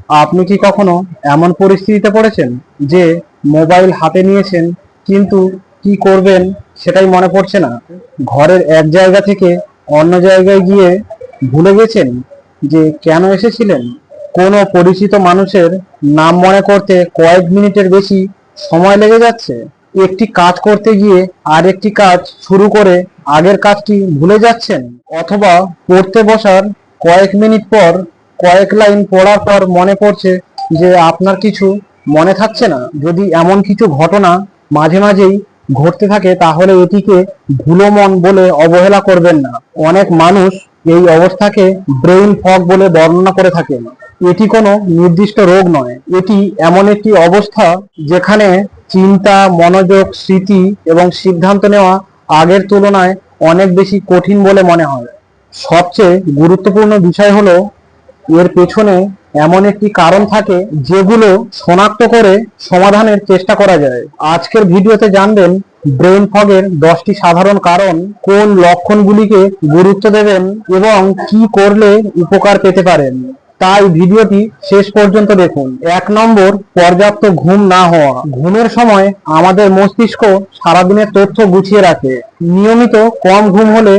আপনি কি কখনো এমন পরিস্থিতিতে পড়েছেন যে মোবাইল হাতে নিয়েছেন কিন্তু কি করবেন সেটাই মনে পড়ছে না? ঘরের এক জায়গা থেকে অন্য জায়গায় গিয়ে ভুলে গেছেন যে কেন এসেছিলেন? কোনো পরিচিত মানুষের নাম মনে করতে কয়েক মিনিটের বেশি সময় লেগে যাচ্ছে। একটি কাজ করতে গিয়ে আরেকটি কাজ শুরু করে আগের কাজটি ভুলে যাচ্ছেন, অথবা পড়তে বসার কয়েক মিনিট পর কয়েক লাইন পড়ার পর মনে পড়ছে যে আপনার কিছু মনে থাকছে না। যদি এমন কিছু ঘটনা মাঝে মাঝেই ঘটতে থাকে তাহলে এটিকে ভুলো মন বলে অবহেলা করবেন না। অনেক মানুষ এই অবস্থাকে ব্রেইন ফগ বলে বর্ণনা করে থাকেন। এটি কোনো নির্দিষ্ট রোগ নয়, এটি এমন একটি অবস্থা যেখানে চিন্তা, মনোযোগ, স্মৃতি এবং সিদ্ধান্ত নেওয়া আগের তুলনায় অনেক বেশি কঠিন বলে মনে হয়। সবচেয়ে গুরুত্বপূর্ণ বিষয় হলো এর পেছনে এমন একটি কারণ থাকে যেগুলো শনাক্ত করে সমাধানের চেষ্টা করা যায়। আজকের ভিডিওতে জানবেন ব্রেন ফগের 10টি সাধারণ কারণ, কোন লক্ষণগুলিকে গুরুত্ব দেবেন এবং কি করলে উপকার পেতে পারেন। তাই ভিডিওটি শেষ পর্যন্ত দেখুন। 1 নম্বর, পর্যাপ্ত ঘুম না হওয়া। ঘুমের সময় আমাদের মস্তিষ্ক সারাদিনের তথ্য গুছিয়ে রাখে। নিয়মিত কম ঘুম হলে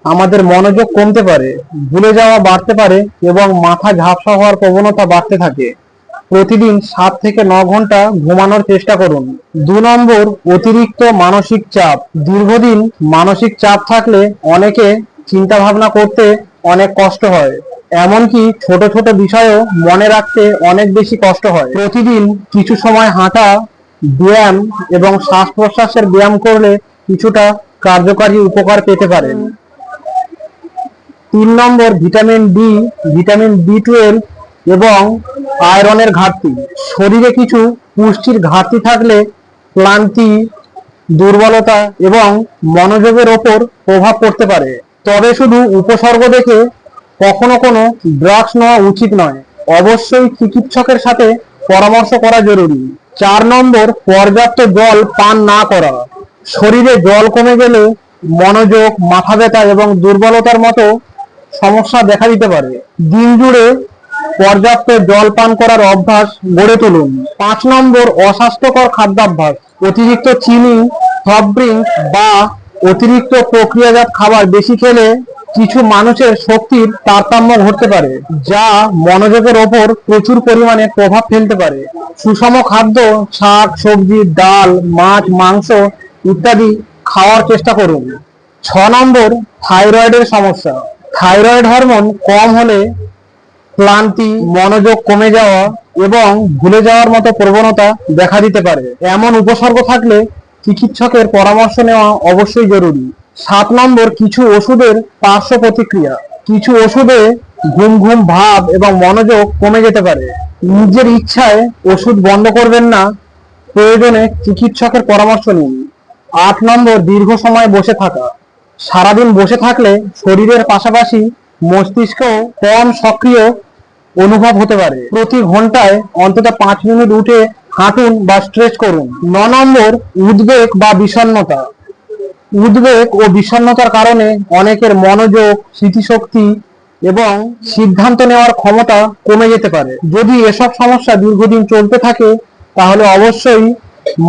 আমাদের মনোযোগ কমতে পারে, ভুলে যাওয়া বাড়তে পারে এবং মাথা ঝাপসা হওয়ার প্রবণতা বাড়তে থাকে। প্রতিদিন 7 থেকে 9 ঘন্টা ঘুমানোর চেষ্টা করুন। 2 নম্বর, অতিরিক্ত মানসিক চাপ। দীর্ঘদিন মানসিক চাপ থাকলে অনেকে চিন্তা ভাবনা করতে অনেক কষ্ট হয়, এমনকি ছোট ছোট বিষয়ও মনে রাখতে অনেক বেশি কষ্ট হয়। প্রতিদিন কিছু সময় হাঁটা, ব্যায়াম এবং শ্বাস প্রশ্বাসের ব্যায়াম করলে কিছুটা কার্যকারী উপকার পেতে পারেন। 3 নম্বর, ভিটামিন বি 12 এবং আয়রনের ঘাটতি। শরীরে কিছু পুষ্টির ঘাটতি থাকলে ক্লান্তি, দুর্বলতা এবং মনোযোগের ওপর প্রভাব পড়তে পারে। তবে শুধু উপসর্গ দেখে কখনো কোনো ড্রাগস নেওয়া উচিত নয়। অবশ্যই চিকিৎসকের সাথে পরামর্শ করা জরুরি। 4 নম্বর, পর্যাপ্ত জল পান না করা। শরীরে জল কমে গেলে মনোযোগ, মাথা ব্যথা এবং দুর্বলতার মতো সমস্যা দেখা দিতে পারে। দিন জুড়ে পর্যাপ্ত জল পান করার অভ্যাস গড়ে তুলুন। 5 নম্বর, অস্বাস্থ্যকর খাদ্যাভ্যাস। অতিরিক্ত চিনি, সফট ড্রিঙ্ক বা অতিরিক্ত প্রক্রিয়াজাত খাবার বেশি খেলে কিছু মানুষের শক্তির তারতম্য ঘটতে পারে, যা মনোযোগের ওপর প্রচুর পরিমাণে প্রভাব ফেলতে পারে। সুষম খাদ্য, শাক, সবজি, ডাল, মাছ, মাংস ইত্যাদি খাওয়ার চেষ্টা করুন। 6 নম্বর, থাইরয়েডের সমস্যা। থাইরয়েড হরমোন কম হলে ক্লান্তি, মনোযোগ কমে যাওয়া এবং ভুলে যাওয়ার মতো প্রবণতা দেখা দিতে পারে। এমন উপসর্গ থাকলে চিকিৎসকের পরামর্শ নেওয়া অবশ্যই জরুরি। 7 নম্বর, কিছু ওষুধের পার্শ্ব প্রতিক্রিয়া। কিছু ওষুধে ঘুম ঘুম ভাব এবং মনোযোগ কমে যেতে পারে। নিজের ইচ্ছায় ওষুধ বন্ধ করবেন না, প্রয়োজনে চিকিৎসকের পরামর্শ নিন। 8 নম্বর, দীর্ঘ সময় বসে থাকা। সারাদিন বসে থাকলে শরীরের পাশাপাশি মস্তিষ্কও কম সক্রিয় অনুভব হতে পারে। প্রতি ঘন্টায় অন্তত 5 মিনিট উঠে হাঁটুন বা স্ট্রেচ করুন। 9 নম্বর, উদ্বেগ বা বিষণ্ণতা। উদ্বেগ ও বিষণ্ণতার কারণে অনেকের মনোযোগ, স্মৃতিশক্তি এবং সিদ্ধান্ত নেওয়ার ক্ষমতা কমে যেতে পারে। যদি এসব সমস্যা দীর্ঘদিন চলতে থাকে তাহলে অবশ্যই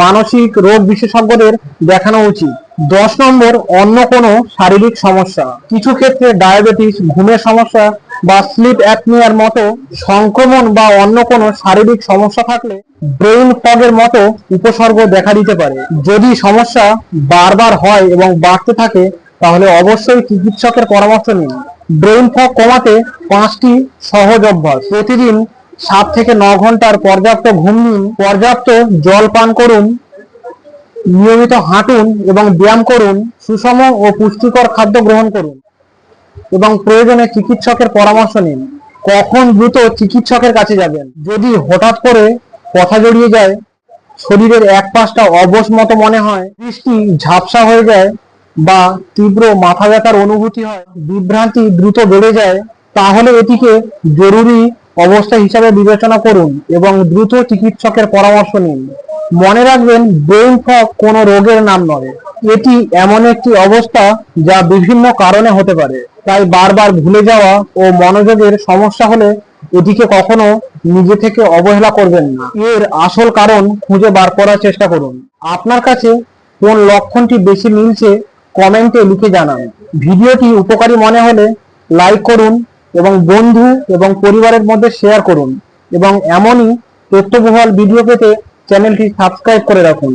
মানসিক রোগ বিশেষজ্ঞদের দেখানো উচিত। 10 নম্বর, অন্য কোনো শারীরিক সমস্যা। কিছু ক্ষেত্রে ডায়াবেটিস, ঘুমের সমস্যা বা স্লিপ অ্যাপনিয়ার মতো সংক্রমণ বা অন্য কোনো শারীরিক সমস্যা থাকলে ব্রেইন ফগের মতো উপসর্গ দেখা দিতে পারে। যদি সমস্যা বারবার হয় এবং বাড়তে থাকে তাহলে অবশ্যই চিকিৎসকের পরামর্শ নিন। ব্রেইন ফগ কমাতে 5টি সহজ অভ্যাস। প্রতিদিন 7 থেকে 9 ঘন্টার পর্যাপ্ত ঘুম নিন, পর্যাপ্ত জল পান করুন, নিয়মিত হাঁটুন এবং ব্যায়াম করুন, সুষম ও পুষ্টিকর খাদ্য গ্রহণ করুন এবং প্রয়োজনে চিকিৎসকের পরামর্শ নিন। কখন দ্রুত চিকিৎসকের কাছে যাবেন? যদি হঠাৎ করে কথা জড়িয়ে যায়, শরীরের এক পাশটা অবশ মতো মনে হয়, দৃষ্টি ঝাপসা হয়ে যায় বা তীব্র মাথা ব্যথার অনুভূতি হয়, বিভ্রান্তি দ্রুত বেড়ে যায়, তাহলে এটিকে জরুরি অবস্থা হিসাবে বিবেচনা করুন এবং দ্রুত চিকিৎসকের পরামর্শ নিন। মনে রাখবেন, ব্রেইন ফগ কোনো রোগের নাম নয়, এটি এমন একটি অবস্থা যা বিভিন্ন কারণে হতে পারে। তাই বারবার ভুলে যাওয়া ও মনোযোগের সমস্যা হলে এটিকে কখনো নিজে থেকে অবহেলা করবেন না। এর আসল কারণ খুঁজে বার করার চেষ্টা করুন। আপনার কাছে কোন লক্ষণটি বেশি মিলছে কমেন্টে লিখে জানান। ভিডিওটি উপকারী মনে হলে লাইক করুন এবং বন্ধু এবং পরিবারের মধ্যে শেয়ার করুন এবং এমনই তথ্যবহুল ভিডিও পেতে চ্যানেলটি সাবস্ক্রাইব করে রাখুন।